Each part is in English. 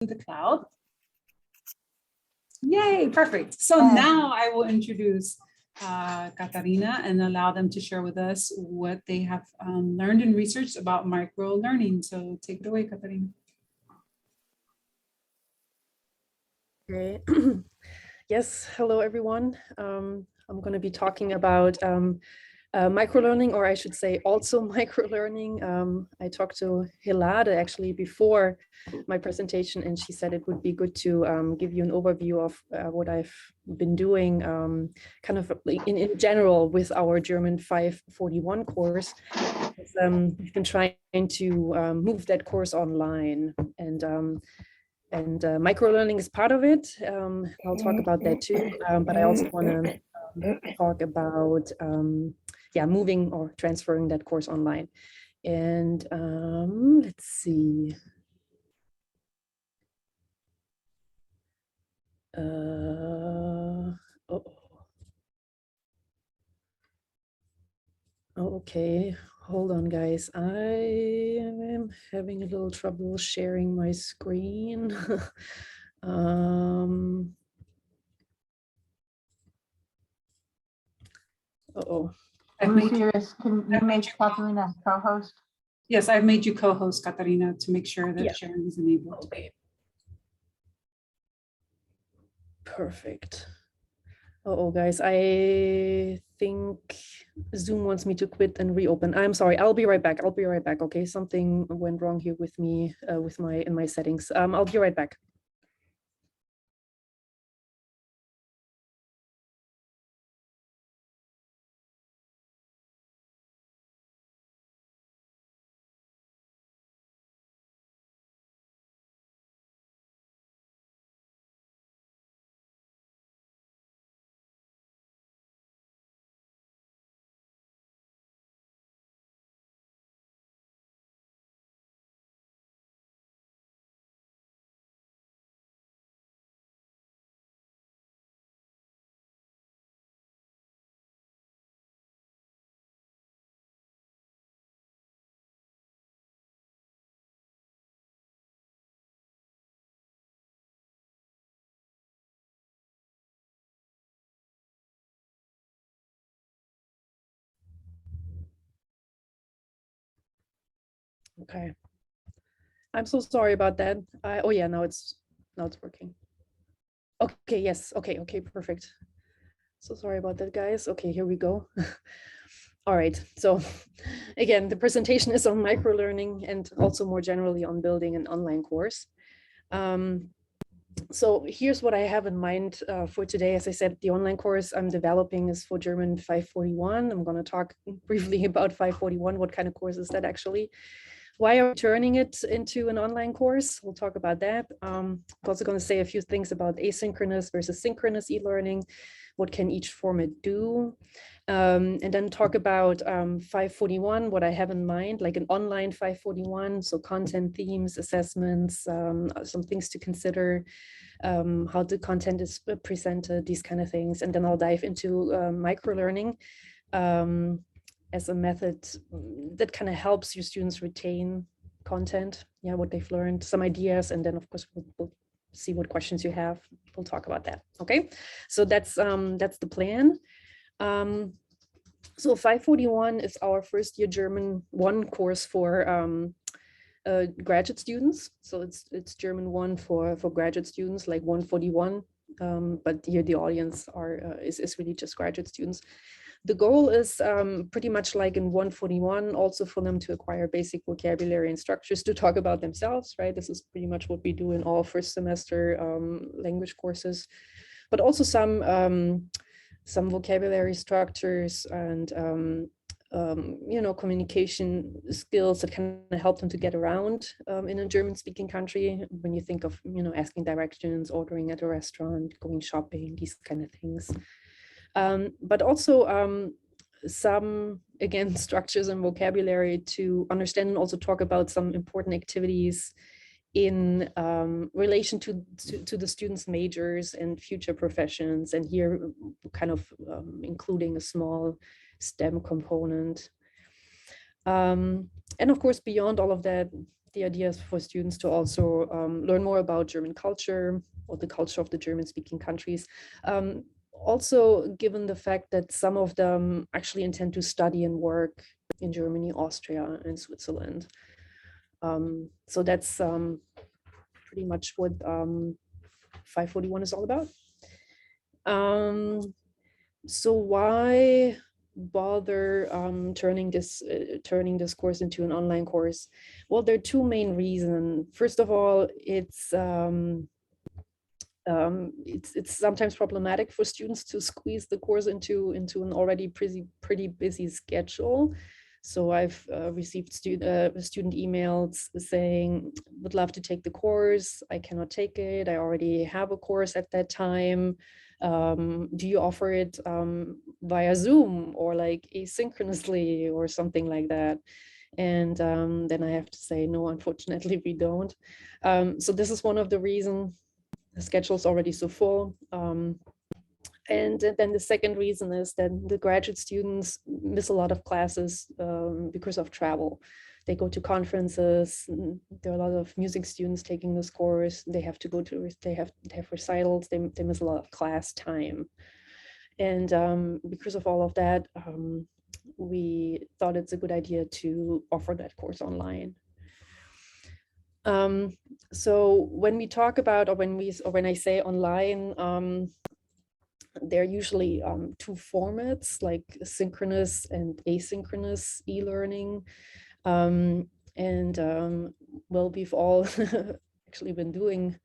the cloud. Yay, perfect. So now I will introduce Katarina and allow them to share with us what they have learned and researched about microlearning. So take it away, Katarina. Okay. Yes, hello everyone. I'm going to be talking about microlearning, or I should say also microlearning. I talked to Hilade actually before my presentation, and she said it would be good to give you an overview of what I've been doing kind of in general with our German 541 course. We've been trying to move that course online, and microlearning is part of it. I'll talk about that too, but I also want to talk about moving or transferring that course online. And let's see. Okay, hold on, guys. I am having a little trouble sharing my screen. I've made you Katarina co-host. Yes, I've made you co-host, Katarina, to make sure that sharing is enabled. Okay. Perfect. Guys, I think Zoom wants me to quit and reopen. I'm sorry, I'll be right back. Okay, something went wrong here with me in my settings. I'll be right back. Okay. I'm so sorry about that. Oh yeah, now it's working. Okay, yes. Okay, perfect. So sorry about that, guys. Okay, here we go. All right. So again, the presentation is on microlearning and also more generally on building an online course. So here's what I have in mind for today. As I said, the online course I'm developing is for German 541. I'm going to talk briefly about 541. What kind of course is that actually? Why are we turning it into an online course? We'll talk about that. I'm also going to say a few things about asynchronous versus synchronous e-learning. What can each format do? And then talk about 541, what I have in mind, like an online 541, so content, themes, assessments, some things to consider, how the content is presented, these kind of things. And then I'll dive into microlearning as a method that kind of helps your students retain content, what they've learned, some ideas, and then of course we'll see what questions you have. We'll talk about that. Okay, so that's the plan. So 541 is our first year German 1 course for graduate students. So it's German 1 for graduate students, like 141. But here the audience is really just graduate students. The goal is pretty much like in 141, also for them to acquire basic vocabulary and structures to talk about themselves, right? This is pretty much what we do in all first semester language courses, but also some vocabulary structures and communication skills that can help them to get around in a German-speaking country. When you think of asking directions, ordering at a restaurant, going shopping, these kind of things. But also some, again, structures and vocabulary to understand and also talk about some important activities in relation to the students' majors and future professions. And here kind of including a small STEM component. And of course, beyond all of that, the idea is for students to also learn more about German culture or the culture of the German-speaking countries. Also, given the fact that some of them actually intend to study and work in Germany, Austria, and Switzerland. So that's pretty much what 541 is all about. So why bother turning this course into an online course? Well, there are two main reasons. First of all, it's sometimes problematic for students to squeeze the course into an already pretty busy schedule. So I've received student emails saying, would love to take the course, I cannot take it, I already have a course at that time. Do you offer it via Zoom or like asynchronously or something like that? And then I have to say, no, unfortunately, we don't. So this is one of the reasons the schedule is already so full. And then the second reason is that the graduate students miss a lot of classes because of travel. They go to conferences. There are a lot of music students taking this course. They have to go to, they have recitals. They miss a lot of class time. And because of all of that, we thought it's a good idea to offer that course online. So when we talk about, or when I say online, there are usually two formats, like synchronous and asynchronous e-learning. Well, we've all actually been doing,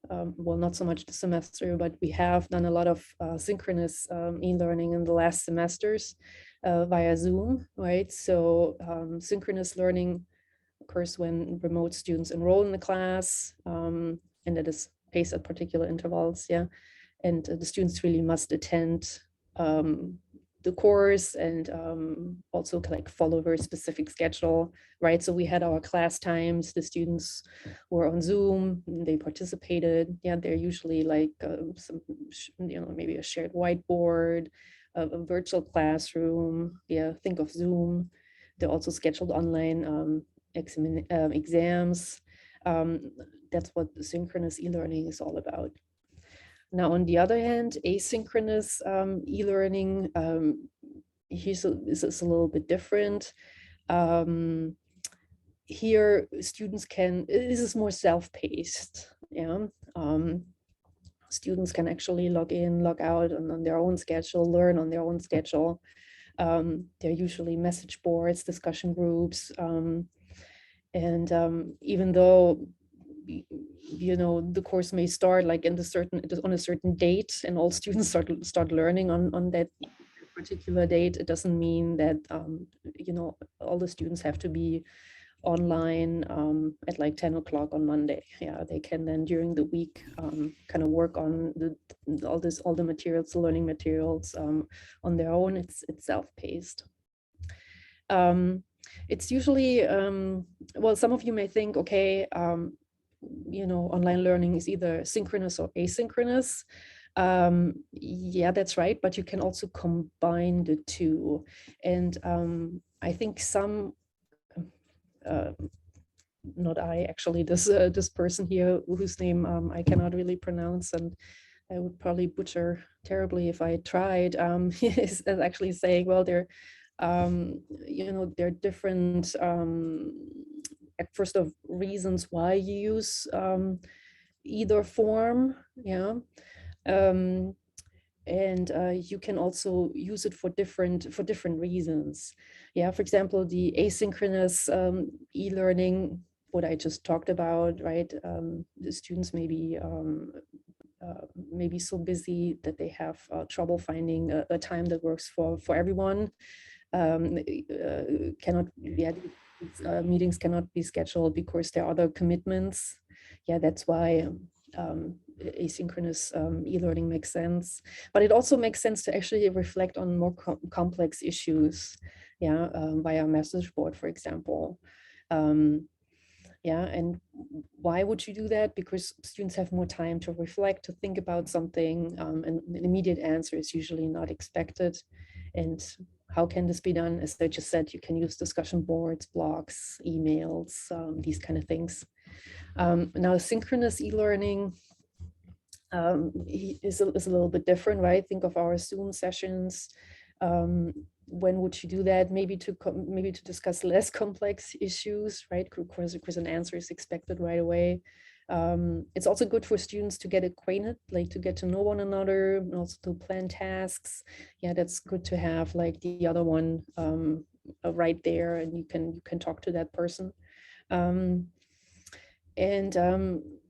well, not so much the semester, but we have done a lot of synchronous e-learning in the last semesters via Zoom, right? So synchronous learning occurs when remote students enroll in the class, and that is paced at particular intervals, yeah. And the students really must attend the course and also like follow a very specific schedule, right? So we had our class times, the students were on Zoom, they participated. Yeah, they're usually like some, maybe a shared whiteboard, a virtual classroom. Yeah, think of Zoom. They're also scheduled online exams. That's what synchronous e-learning is all about. Now, on the other hand, asynchronous e-learning is a little bit different. Here, students can, this is more self-paced, yeah. Students can actually log in, log out on their own schedule, learn on their own schedule. They're usually message boards, discussion groups, and even though the course may start like on a certain date, and all students start learning on that particular date, it doesn't mean that all the students have to be online at like 10 o'clock on Monday. Yeah, they can then during the week kind of work on all the materials, the learning materials on their own. It's self-paced. It's usually, well, some of you may think, okay, online learning is either synchronous or asynchronous. Yeah, that's right, but you can also combine the two. And I think some, not I, actually, this person here whose name I cannot really pronounce, and I would probably butcher terribly if I tried, is actually saying, well, there are different at first of reasons why you use either form, yeah. And you can also use it for different reasons. Yeah, for example, the asynchronous e-learning, what I just talked about, right? The students may be so busy that they have trouble finding a time that works for everyone. Meetings cannot be scheduled because there are other commitments. Yeah, that's why asynchronous e-learning makes sense. But it also makes sense to actually reflect on more complex issues, yeah, via message board, for example. Yeah, and why would you do that? Because students have more time to reflect, to think about something, and an immediate answer is usually not expected. And how can this be done? As I just said, you can use discussion boards, blogs, emails, these kind of things. Now, synchronous e-learning is a little bit different, right? Think of our Zoom sessions. When would you do that? Maybe to discuss less complex issues, right? Because an answer is expected right away. It's also good for students to get acquainted, like to get to know one another, and also to plan tasks. Yeah, that's good to have like the other one right there, and you can talk to that person.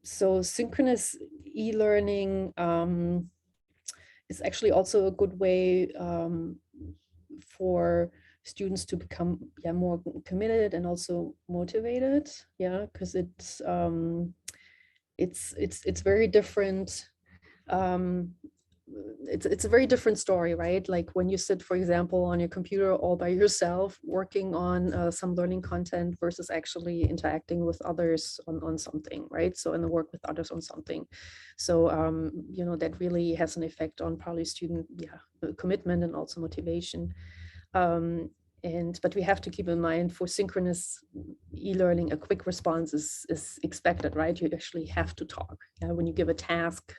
So synchronous e-learning is actually also a good way for students to become more committed and also motivated, because it's very different. It's a very different story, right? Like when you sit, for example, on your computer all by yourself working on some learning content versus actually interacting with others on something, right? So, and work with others on something. So, that really has an effect on probably student commitment and also motivation. But we have to keep in mind, for synchronous e-learning, a quick response is expected, right? You actually have to talk. When you give a task,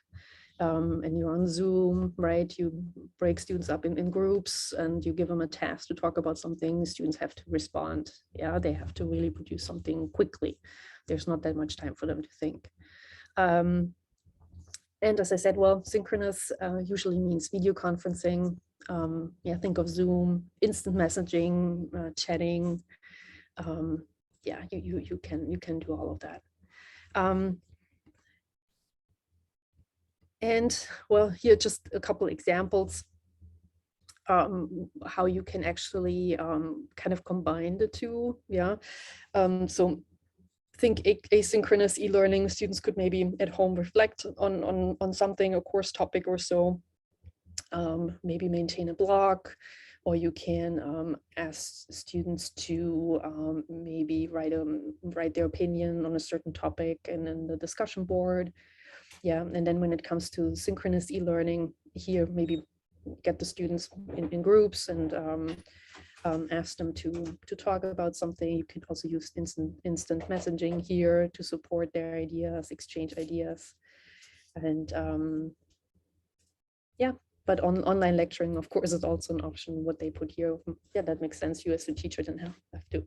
and you're on Zoom, right? You break students up in groups and you give them a task to talk about something. Students have to respond. They have to really produce something quickly. There's not that much time for them to think. And as I said, well, synchronous usually means video conferencing. Think of Zoom, instant messaging, chatting. You can do all of that. And well, here just a couple examples how you can actually kind of combine the two. So think asynchronous e-learning, students could maybe at home reflect on something, a course topic or so, maybe maintain a blog, or you can ask students to maybe write their opinion on a certain topic and then the discussion board. And then when it comes to synchronous e-learning, here maybe get the students in groups and ask them to talk about something. You can also use instant messaging here to support their ideas, exchange ideas. And but online lecturing, of course, is also an option. What they put here, that makes sense. You as a teacher then have to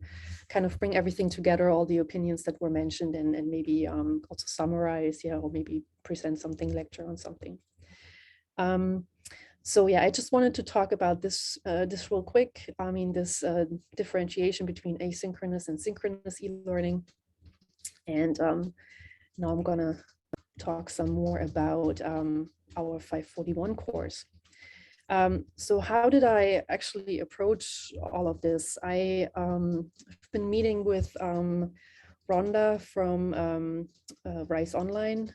kind of bring everything together, all the opinions that were mentioned, and maybe also summarize, or maybe present something, lecture on something. So I just wanted to talk about this real quick. I mean, this differentiation between asynchronous and synchronous e-learning. And now I'm gonna talk some more about our 541 course. So how did I actually approach all of this? I've been meeting with Rhonda from Rise Online.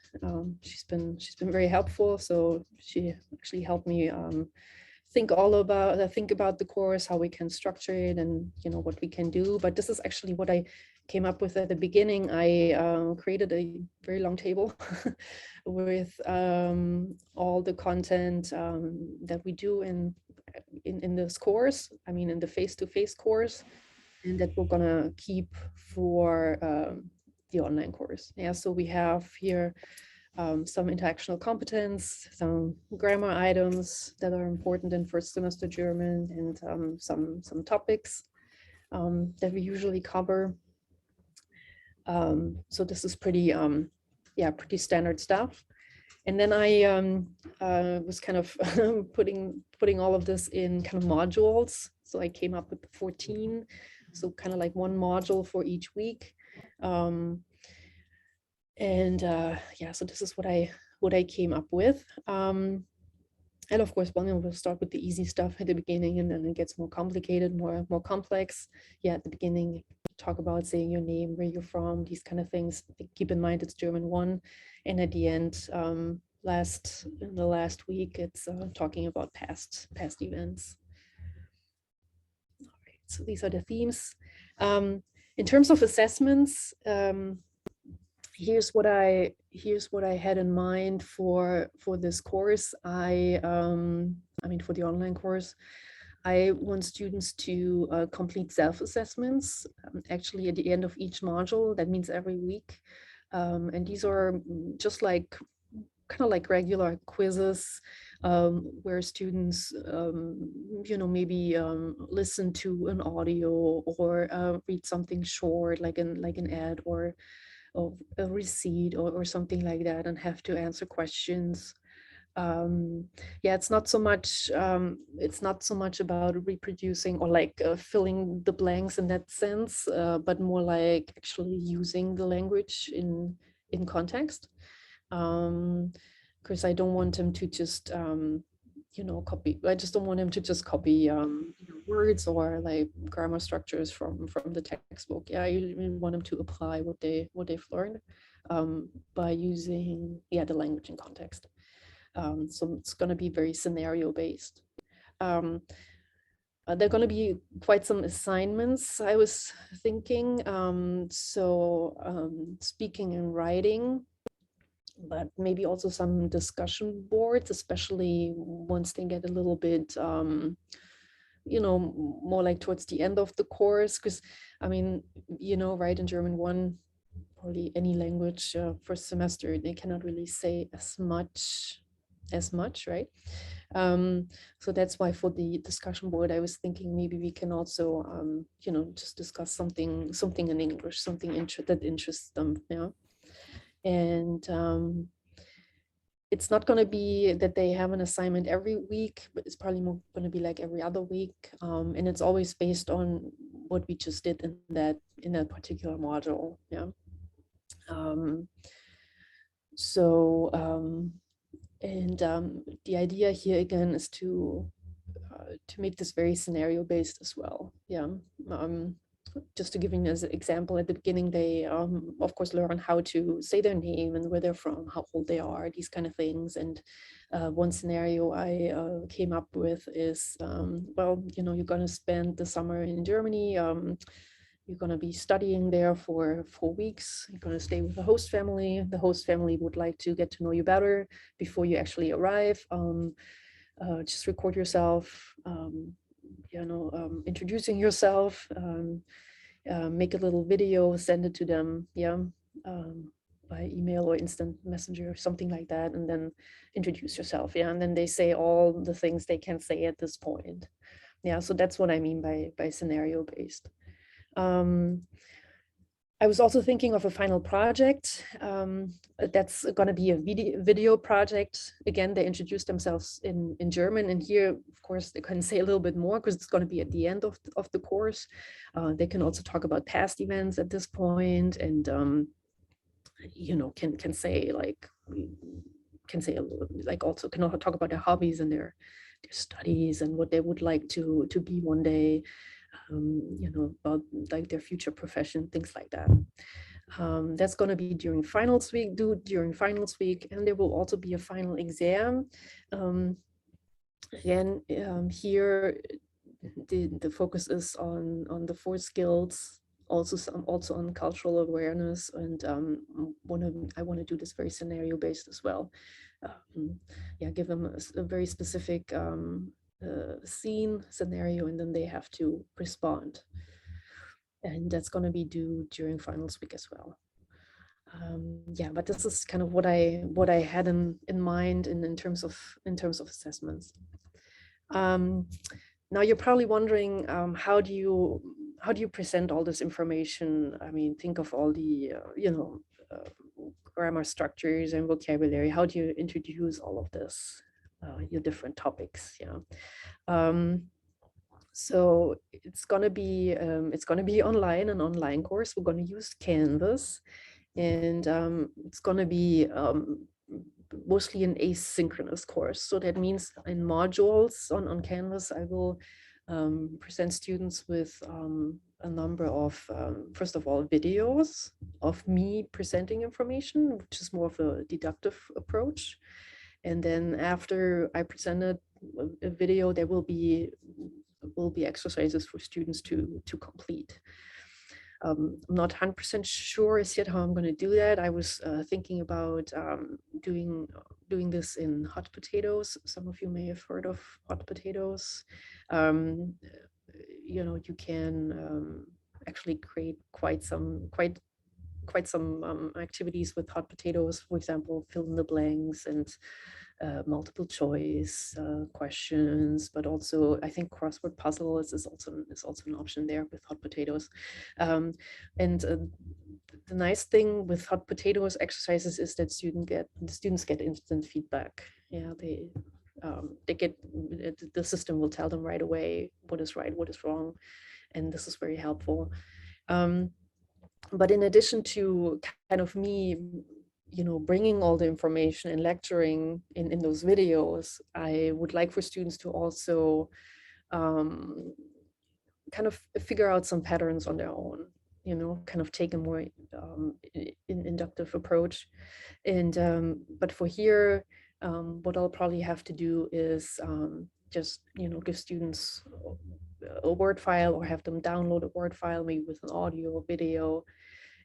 She's been very helpful. So she actually helped me think about the course, how we can structure it, and what we can do. But this is actually what I came up with at the beginning. I created a very long table with all the content that we do in this course. I mean, in the face-to-face course, and that we're gonna keep for the online course. So we have here some interactional competence, some grammar items that are important in first semester German, and some topics that we usually cover. So this is pretty standard stuff. And then I was kind of putting all of this in kind of modules. So I came up with 14, so kind of like one module for each week. So this is what I came up with. And of course, we'll start with the easy stuff at the beginning, and then it gets more complicated, more complex. At the beginning, talk about saying your name, where you're from, these kind of things. Keep in mind it's German 1, and at the end, in the last week, it's talking about past events. All right, so these are the themes. In terms of assessments, here's what I had in mind for this course. I mean, for the online course, I want students to complete self-assessments, actually at the end of each module. That means every week. And these are just like kind of like regular quizzes where students, maybe listen to an audio or read something short, like an ad or a receipt or something like that, and have to answer questions. Yeah, it's not so much about reproducing or like filling the blanks in that sense, but more like actually using the language in context. Because I don't want them to just copy. I just don't want them to just copy words or like grammar structures from the textbook. Yeah, I really want them to apply what they've learned by using the language in context. So it's going to be very scenario based. There are going to be quite some assignments, I was thinking. Speaking and writing, but maybe also some discussion boards, especially once they get a little bit, more like towards the end of the course. Because, I mean, right, in German 1, probably any language first semester, they cannot really say as much, right? So that's why for the discussion board, I was thinking maybe we can also, just discuss something in English, something that interests them, yeah. And it's not going to be that they have an assignment every week, but it's probably more going to be like every other week. And it's always based on what we just did in that particular module, yeah. The idea here again is to make this very scenario based as well. Yeah. Just to give you as an example, at the beginning, they of course learn how to say their name and where they're from, how old they are, these kind of things. And one scenario I came up with is, well, you're going to spend the summer in Germany. You're going to be studying there for 4 weeks. You're going to stay with the host family. The host family would like to get to know you better before you actually arrive. Just record yourself, introducing yourself, make a little video, send it to them, by email or instant messenger or something like that, and then introduce yourself, and then they say all the things they can say at this point. So that's what I mean by scenario based. I was also thinking of a final project that's going to be a video project. Again, they introduce themselves in German, and here, of course, they can say a little bit more because it's going to be at the end of the course. They can also talk about past events at this point, and can say like also can also talk about their hobbies and their studies and what they would like to be one day. About like their future profession, things like that. That's going to be during finals week, and there will also be a final exam. Again, here the focus is on the 4 skills, also on cultural awareness, and I want to do this very scenario based as well. Give them a very specific scene scenario, and then they have to respond, and that's going to be due during finals week as well. But this is kind of what I had in mind in terms of assessments. Now you're probably wondering, how do you present all this information? I mean, think of all the grammar structures and vocabulary. How do you introduce all of this, your different topics? So it's gonna be online, an online course. We're gonna use Canvas, and it's gonna be mostly an asynchronous course. So that means in modules on Canvas, I will present students with a number of, first of all, videos of me presenting information, which is more of a deductive approach. And then after I presented a video, there will be exercises for students to complete. I'm not 100% sure as yet how I'm going to do that. I was thinking about doing doing this in hot potatoes. Some of you may have heard of hot potatoes. Um, you can actually create quite some activities with hot potatoes. For example, fill in the blanks and multiple choice questions, but also I think crossword puzzle is also an option there with hot potatoes. And the nice thing with hot potatoes exercises is that students get instant feedback. Yeah, they get, the system will tell them right away what is right, what is wrong, and this is very helpful. But in addition to kind of me, bringing all the information and lecturing in those videos, I would like for students to also kind of figure out some patterns on their own, kind of take a more inductive approach. And but for here, what I'll probably have to do is just, give students a Word file or have them download a Word file, maybe with an audio or video,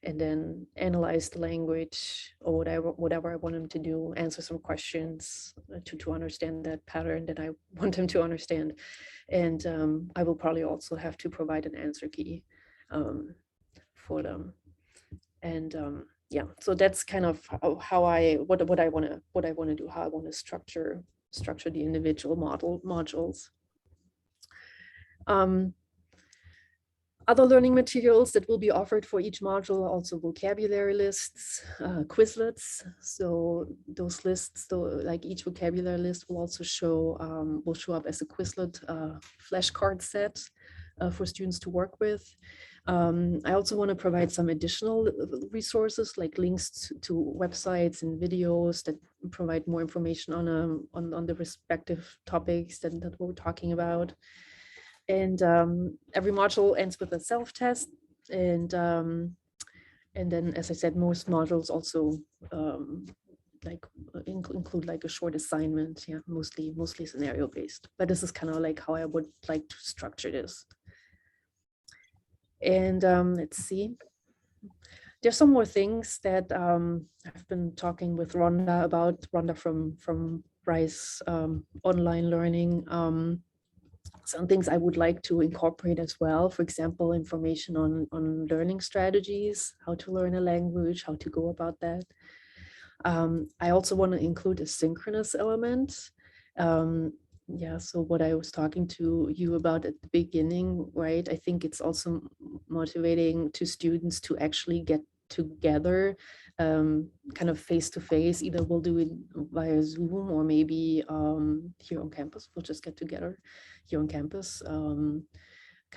and then analyze the language or whatever I want them to do, answer some questions to understand that pattern that I want them to understand. And I will probably also have to provide an answer key for them. And yeah, so that's kind of how what I want to do, how I want to structure the individual modules. Other learning materials that will be offered for each module are also vocabulary lists, Quizlets. So those lists, like each vocabulary list will also show up as a Quizlet flashcard set for students to work with. I also want to provide some additional resources like links to websites and videos that provide more information on the respective topics that we're talking about. And every module ends with a self-test, and then, as I said, most modules also include like a short assignment. Yeah, mostly scenario based. But this is kind of like how I would like to structure this. And let's see. There's some more things that I've been talking with Rhonda about. Rhonda from Rice Online Learning. Some things I would like to incorporate as well. For example, information on learning strategies, how to learn a language, how to go about that. I also want to include a synchronous element. Yeah, so what I was talking to you about at the beginning, right? I think it's also motivating to students to actually get together, kind of face to face. Either we'll do it via Zoom or maybe here on campus, we'll just get together here on campus, kind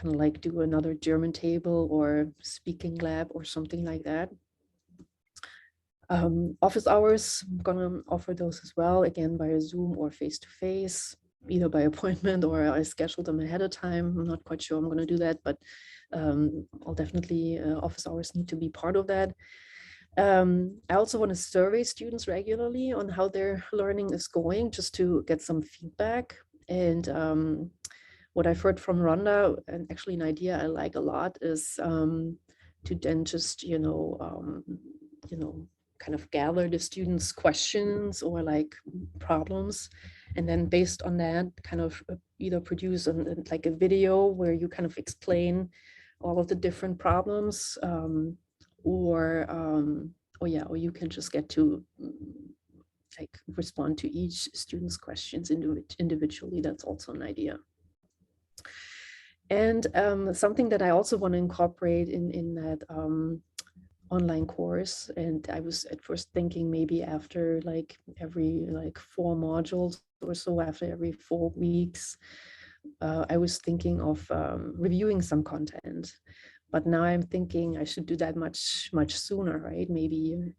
of like do another German table or speaking lab or something like that. Office hours, I'm gonna offer those as well, again via Zoom or face to face, either by appointment or I schedule them ahead of time. I'm not quite sure I'm gonna do that, but I'll definitely, office hours need to be part of that. I also want to survey students regularly on how their learning is going, just to get some feedback. And what I've heard from Rhonda, and actually an idea I like a lot, is to then just, kind of gather the students' questions or like problems, and then based on that, kind of either produce like a video where you kind of explain all of the different problems, or you can just get to like respond to each student's questions individually. That's also an idea. And something that I also want to incorporate in that online course, and I was at first thinking maybe after like every 4 modules or so, after every 4 weeks, I was thinking of reviewing some content. But now I'm thinking I should do that much sooner, right? Maybe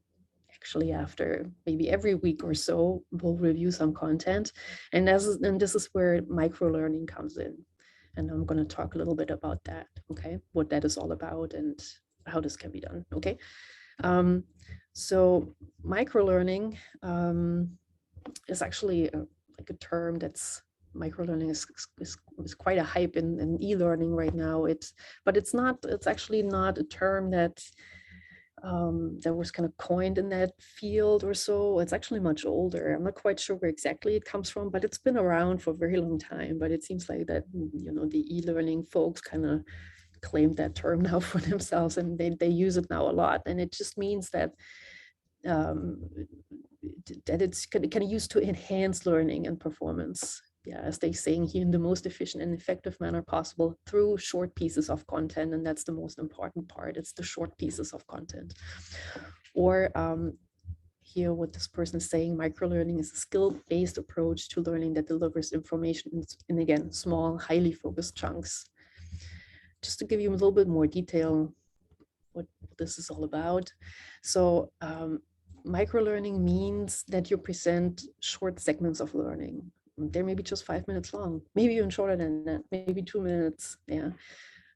actually after maybe every week or so, we'll review some content. And this is where microlearning comes in. And I'm going to talk a little bit about that, okay? What that is all about and how this can be done, okay? So microlearning is actually like a term that's, microlearning is quite a hype in e-learning right now. It's actually not a term that that was kind of coined in that field or so. It's actually much older. I'm not quite sure where exactly it comes from, but it's been around for a very long time. But it seems like that, the e-learning folks kind of claimed that term now for themselves, and they use it now a lot. And it just means that um, that it's kind of used to enhance learning and performance. Yeah, as they saying here, in the most efficient and effective manner possible through short pieces of content. And that's the most important part. It's the short pieces of content. Or here, what this person is saying, microlearning is a skill-based approach to learning that delivers information in again, small, highly focused chunks. Just to give you a little bit more detail, what this is all about. So microlearning means that you present short segments of learning. They're maybe just 5 minutes long, maybe even shorter than that, maybe 2 minutes. Yeah,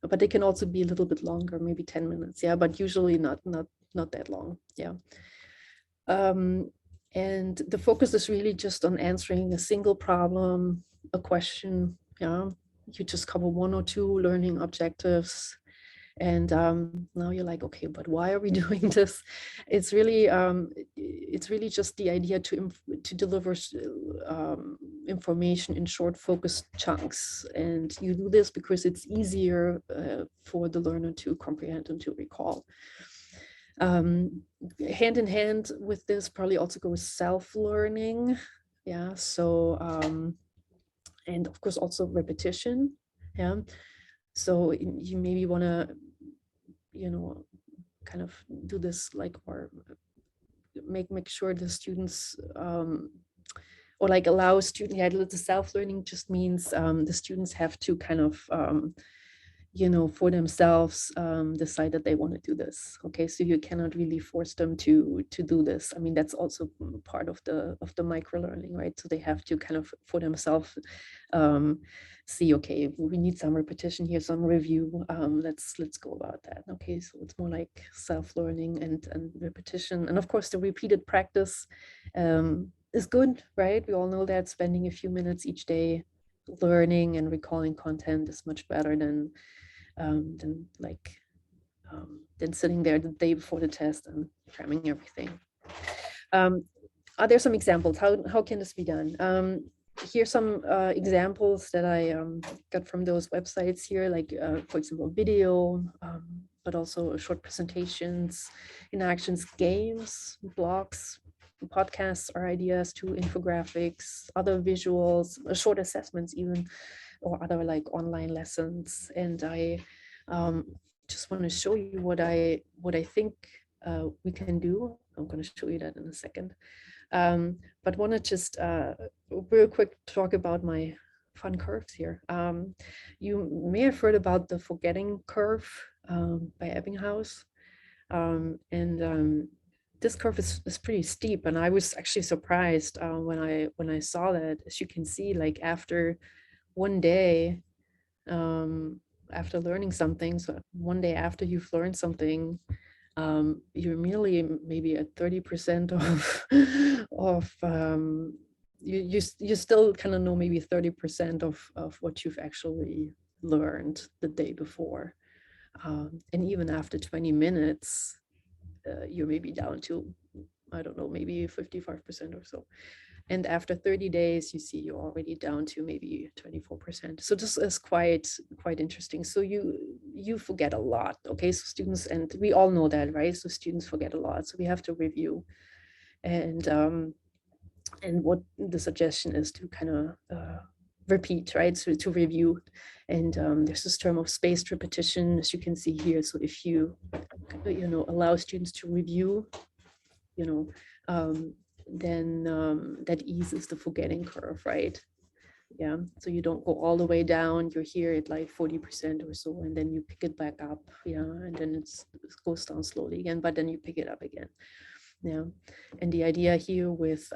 but they can also be a little bit longer, maybe 10 minutes. Yeah, but usually not that long. Yeah. And the focus is really just on answering a single problem, a question. Yeah, you just cover 1 or 2 learning objectives. And now you're like, okay, but why are we doing this? It's really just the idea to deliver information in short, focused chunks. And you do this because it's easier for the learner to comprehend and to recall. Hand in hand with this probably also goes self-learning. Yeah, so and of course also repetition. Yeah, so you maybe want to, kind of do this like, or make sure the students or like allow students, yeah, the self-learning just means the students have to kind of for themselves decide that they want to do this. Okay, so you cannot really force them to do this. I mean, that's also part of the microlearning, right? So they have to kind of for themselves see, okay, we need some repetition here, some review. Let's go about that. Okay, so it's more like self-learning and repetition, and of course the repeated practice is good, right? We all know that spending a few minutes each day learning and recalling content is much better than sitting there the day before the test and cramming everything. Are there some examples? How can this be done? Here's some examples that I got from those websites here, like for example, video, but also short presentations, interactions, games, blogs, podcasts are ideas too, infographics, other visuals, short assessments even, or other like online lessons. And I just want to show you what I think we can do. I'm going to show you that in a second. But want to just real quick talk about my fun curves here. You may have heard about the forgetting curve by Ebbinghaus. This curve is pretty steep, and I was actually surprised when I saw that. As you can see, like after one day, after learning something, so one day after you've learned something, you're merely maybe at 30% of you still kind of know maybe 30% of what you've actually learned the day before, and even after 20 minutes you're maybe down to, I don't know, maybe 55% or so. And after 30 days, you see you're already down to maybe 24%. So this is quite interesting. So you forget a lot, okay? So students, and we all know that, right? So students forget a lot. So we have to review. And what the suggestion is to kind of repeat, right? So to review. And there's this term of spaced repetition, as you can see here. So if you, allow students to review, then that eases the forgetting curve, right? Yeah, so you don't go all the way down, you're here at like 40% or so, and then you pick it back up, yeah, and then it goes down slowly again, but then you pick it up again. Yeah, and the idea here with,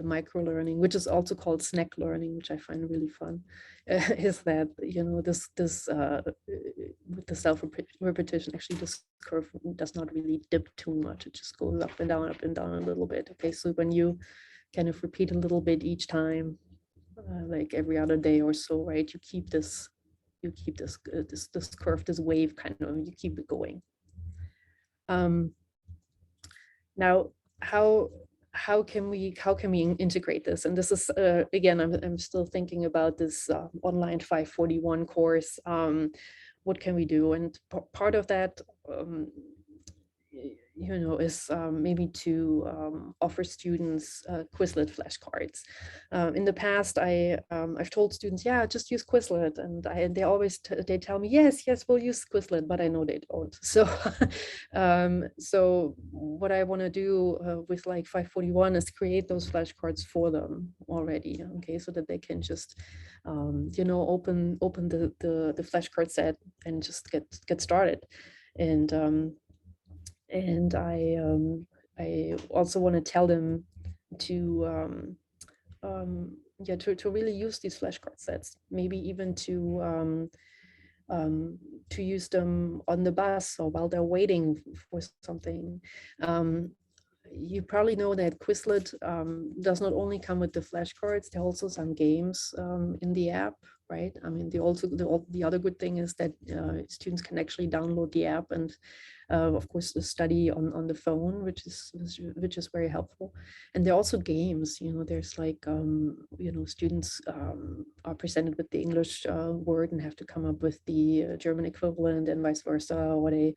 the micro learning, which is also called snack learning, which I find really fun, is that, this with the self repetition, actually this curve does not really dip too much. It just goes up and down a little bit. Okay, so when you kind of repeat a little bit each time, like every other day or so, right, you keep this curve, this wave, kind of, you keep it going. Um, now, how can we integrate this? And this is again, I'm still thinking about this online 541 course. What can we do? And part of that, is maybe to offer students Quizlet flashcards. In the past, I've told students, yeah, just use Quizlet, and they always they tell me, yes, we'll use Quizlet, but I know they don't. So, so what I want to do with like 541 is create those flashcards for them already, okay, so that they can just open the flashcard set and just get started. And I also want to tell them to to really use these flashcard sets, maybe even to use them on the bus or while they're waiting for something. You probably know that Quizlet does not only come with the flashcards, there are also some games in the app, right? I mean, the other good thing is that students can actually download the app and, of course, study on the phone, which is very helpful. And there are also games. There's like students are presented with the English word and have to come up with the German equivalent and vice versa, or they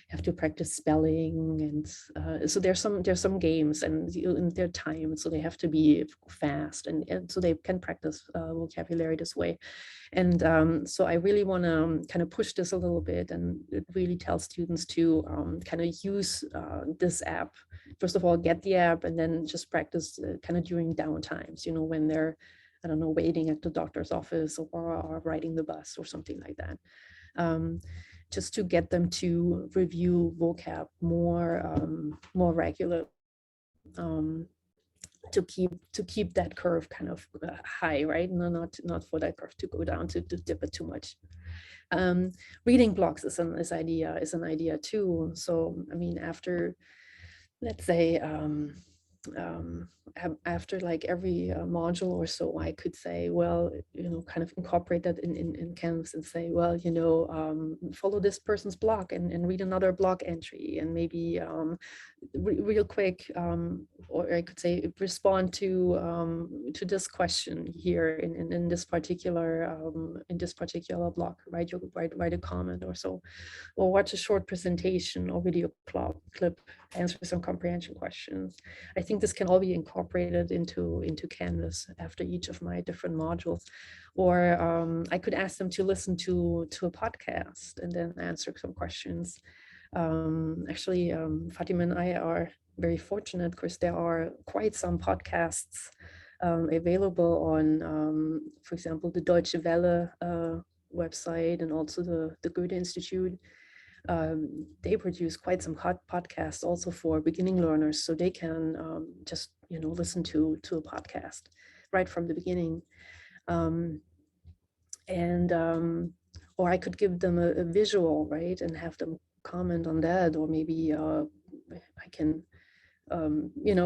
have to practice spelling, and so there's some games, and in their time, so they have to be fast, and so they can practice vocabulary this way. And so I really want to kind of push this a little bit and really tell students to kind of use this app. First of all, get the app and then just practice kind of during downtimes, when they're, I don't know, waiting at the doctor's office or riding the bus or something like that. Just to get them to review vocab more regular, to keep that curve kind of high, right? No, not for that curve to go down, to dip it too much. Reading blocks is an idea too. So I mean, after, let's say, after like every module or so, I could say, well, kind of incorporate that in Canvas and say, well, follow this person's blog and read another blog entry, and maybe real quick, or I could say respond to this question here in this particular blog. Write a comment or so, or watch a short presentation or video clip, answer some comprehension questions. I think this can all be incorporated into Canvas after each of my different modules. Or I could ask them to listen to a podcast and then answer some questions. Actually, Fatima and I are very fortunate because there are quite some podcasts available on, for example, the Deutsche Welle website, and also the Goethe Institute. They produce quite some podcasts also for beginning learners, so they can just listen to a podcast right from the beginning. Or I could give them a visual, right, and have them comment on that, or maybe I can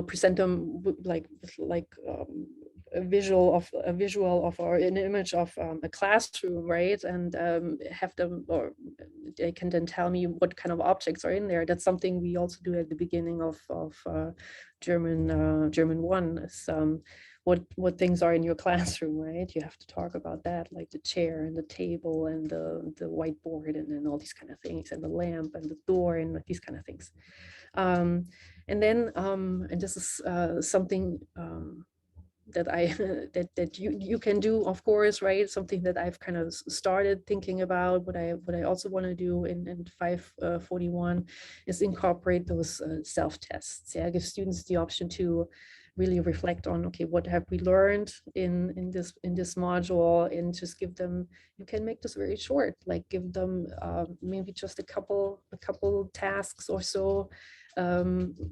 present them like a visual of or an image of a classroom, right, and have them, or they can then tell me what kind of objects are in there. That's something we also do at the beginning of German 1, is what things are in your classroom, right? You have to talk about that, like the chair and the table and the whiteboard and all these kind of things, and the lamp and the door and these kind of things. And then, and this is something that I that you can do, of course, right? Something that I've kind of started thinking about. What I also want to do in 541 is incorporate those self-tests. Yeah, give students the option to really reflect on, okay, what have we learned in this module, and just give them, you can make this very short, like give them maybe just a couple tasks or so.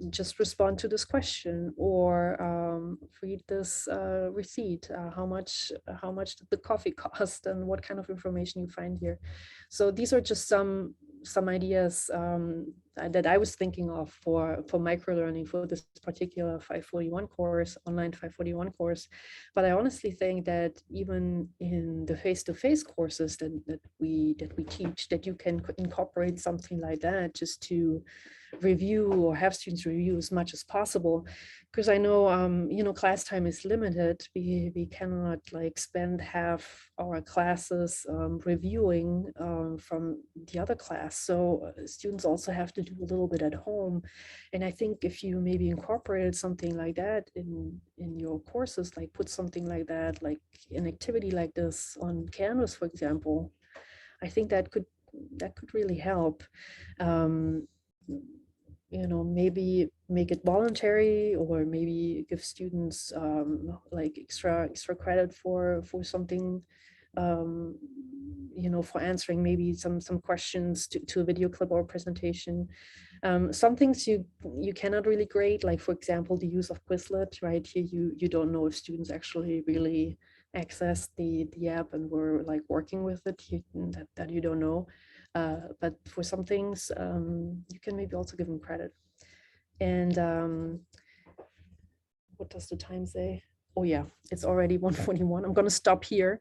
Just respond to this question, or read this receipt. How much did the coffee cost, and what kind of information you find here? So these are just some ideas that I was thinking of for microlearning for this particular 541 course, online 541 course. But I honestly think that even in the face-to-face courses that we teach, that you can incorporate something like that, just to review or have students review as much as possible, because I know, class time is limited. We cannot like spend half our classes reviewing from the other class. So students also have to do a little bit at home. And I think if you maybe incorporated something like that in your courses, like put something like that, like an activity like this on Canvas, for example, I think that could really help. Maybe make it voluntary, or maybe give students like extra credit for something, for answering maybe some questions to a video clip or presentation. Some things you cannot really grade, like for example the use of Quizlet. Right here, you don't know if students actually really access the app and were like working with it. That you don't know. But for some things, you can maybe also give them credit. And what does the time say? Oh yeah, it's already 1:41. I'm going to stop here.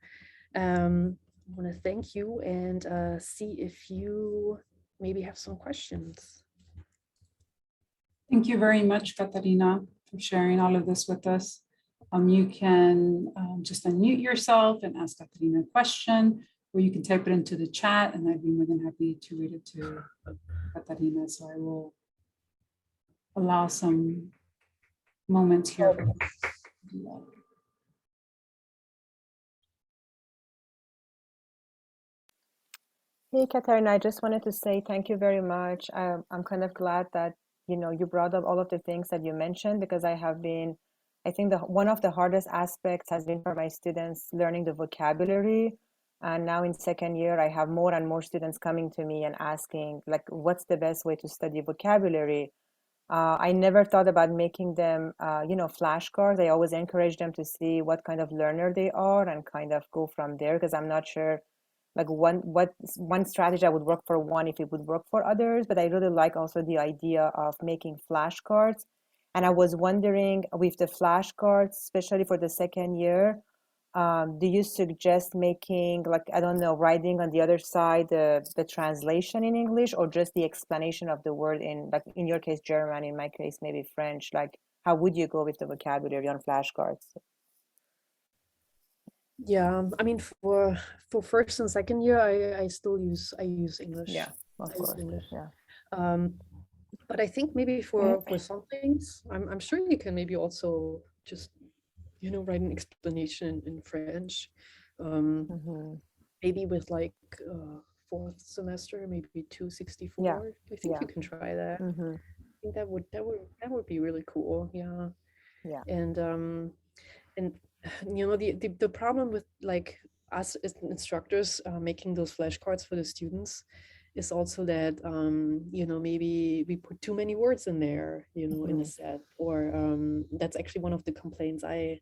I want to thank you and see if you maybe have some questions. Thank you very much, Katarina, for sharing all of this with us. You can just unmute yourself and ask Katarina a question, or you can type it into the chat, and I'd be more than happy to read it to Katarina. So I will allow some moments here for us to do that. Hey, Katarina, I just wanted to say thank you very much. I'm kind of glad that, you brought up all of the things that you mentioned, because I think one of the hardest aspects has been for my students learning the vocabulary. And now in second year, I have more and more students coming to me and asking, like, what's the best way to study vocabulary? I never thought about making them, flashcards. I always encourage them to see what kind of learner they are and kind of go from there, because I'm not sure like one strategy would work for one if it would work for others. But I really like also the idea of making flashcards. And I was wondering, with the flashcards, especially for the second year, do you suggest making, like, I don't know, writing on the other side the translation in English, or just the explanation of the word in, like, in your case German, in my case maybe French? Like, how would you go with the vocabulary on flashcards? Yeah, I mean, for first and second year, I still use English. Yeah, of course. English. Yeah. But I think maybe for some things, I'm sure you can maybe also just write an explanation in French. Maybe with like fourth semester, maybe 264. Yeah. I think you can try that. I think that would be really cool. Yeah. Yeah. And the problem with like us as instructors making those flashcards for the students is also that maybe we put too many words in there, in a set, or that's actually one of the complaints I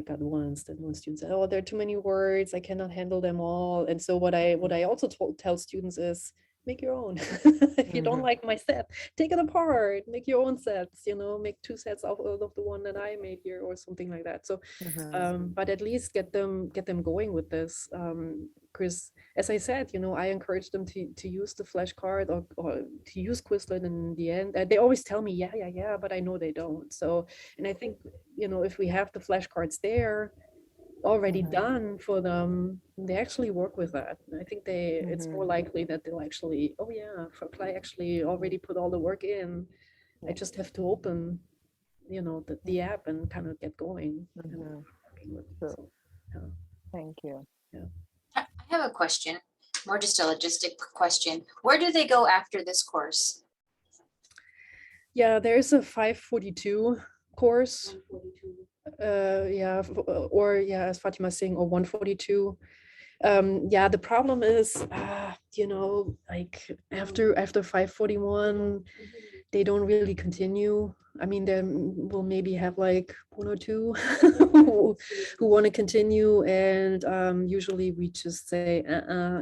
got once, that one student said, oh, there are too many words, I cannot handle them all. And so what I also tell students is, make your own. If you don't like my set, take it apart, make your own sets, make 2 sets out of the one that I made here, or something like that. So but at least get them going with this, because as I said, I encourage them to use the flashcard or to use Quizlet. In the end, they always tell me yeah, but I know they don't. So, and I think if we have the flashcards there already done for them, they actually work with that. I think it's more likely that they'll actually, oh yeah, I actually already put all the work in. I just have to open the app and kind of get going. So, yeah. Thank you. Yeah. I have a question, more just a logistic question. Where do they go after this course? Yeah, there's a 542 course. 142. Or as Fatima's saying, or 142. The problem is, like after 541, they don't really continue. I mean, they will maybe have like 1 or 2 who want to continue, and usually we just say,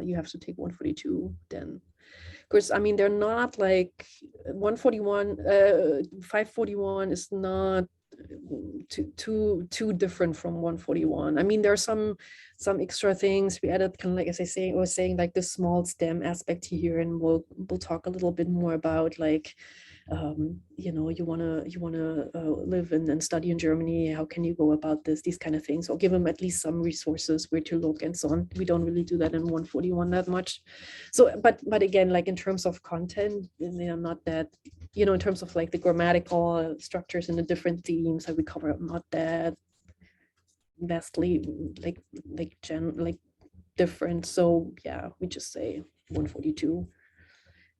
you have to take 142 then. Because I mean, they're not like 541 is not too different from 141. I mean, there are some extra things we added, kind of like, as I was saying, like the small STEM aspect here, and we'll talk a little bit more about like, you know, you wanna live and study in Germany. How can you go about this? These kind of things, or give them at least some resources where to look and so on. We don't really do that in 141 that much. So, but again, like in terms of content, they are not that, you know, in terms of like the grammatical structures and the different themes that we cover, not that vastly like different. So yeah, we just say 142.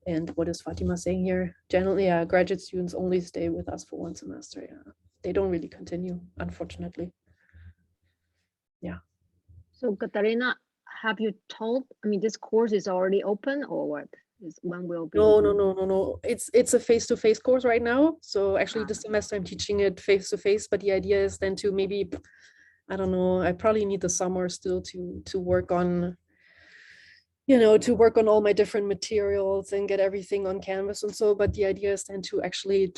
And what is Fatima saying here? Generally, graduate students only stay with us for one semester. Yeah, they don't really continue, unfortunately. Yeah. So Katarina, have you told, I mean, this course is already open or what? Is when will be? No. It's a face-to-face course right now. So actually this semester I'm teaching it face-to-face, but the idea is then to maybe, I don't know, I probably need the summer still to work on, you know, to work on all my different materials and get everything on Canvas and so, but the idea is then to actually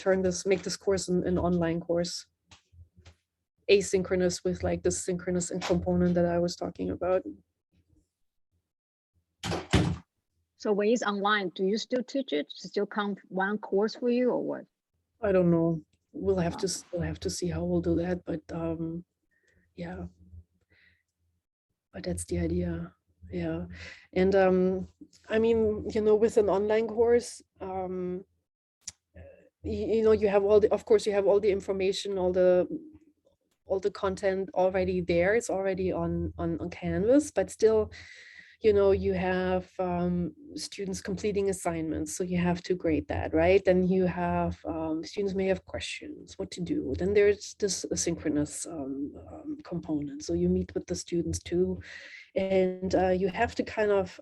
make this course an online course, asynchronous with like the synchronous and component that I was talking about. So when it's online, do you still teach it? Still count one course for you or what? I don't know. We'll have to see how we'll do that, but yeah. But that's the idea. Yeah. And I mean, you know, with an online course, you know, you have of course you have all the information, all the content already there. It's already on Canvas, but still, you know, you have students completing assignments, so you have to grade that, right? Then you have students may have questions, what to do. Then there's this asynchronous component, so you meet with the students too, and you have to kind of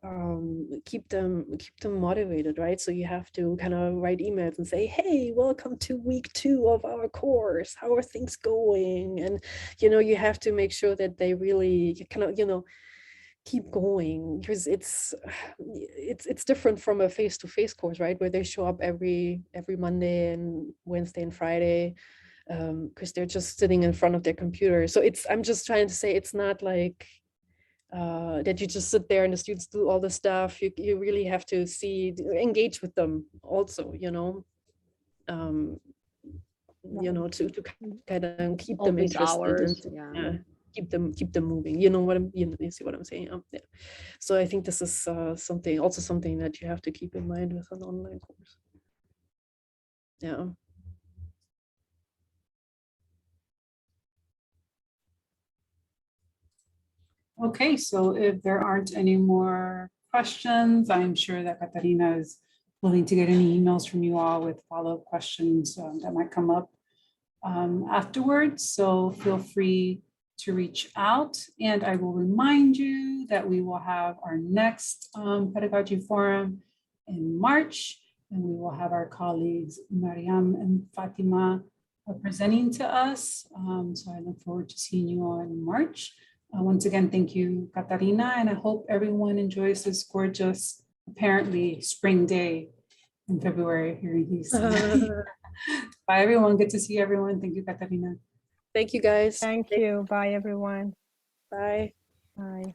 keep them motivated, right? So you have to kind of write emails and say, hey, welcome to week 2 of our course, how are things going? And you know, you have to make sure that they really kind of, you know, keep going, because it's different from a face-to-face course, right, where they show up every Monday and Wednesday and Friday, because they're just sitting in front of their computer. So I'm just trying to say, it's not like that you just sit there and the students do all the stuff. You really have to engage with them also, you know, you know, to kind of keep them Office interested hours, and keep them moving. You know what you see what I'm saying? Yeah. So I think this is something that you have to keep in mind with an online course. Yeah. Okay, so if there aren't any more questions, I'm sure that Katarina is willing to get any emails from you all with follow-up questions that might come up afterwards. So feel free to reach out, and I will remind you that we will have our next pedagogy forum in March, and we will have our colleagues Mariam and Fatima presenting to us. So I look forward to seeing you all in March. Once again, thank you, Katarina, and I hope everyone enjoys this gorgeous, apparently spring day in February here in Houston. Bye, everyone. Good to see everyone. Thank you, Katarina. Thank you, guys. Thank you. Bye, everyone. Bye. Bye.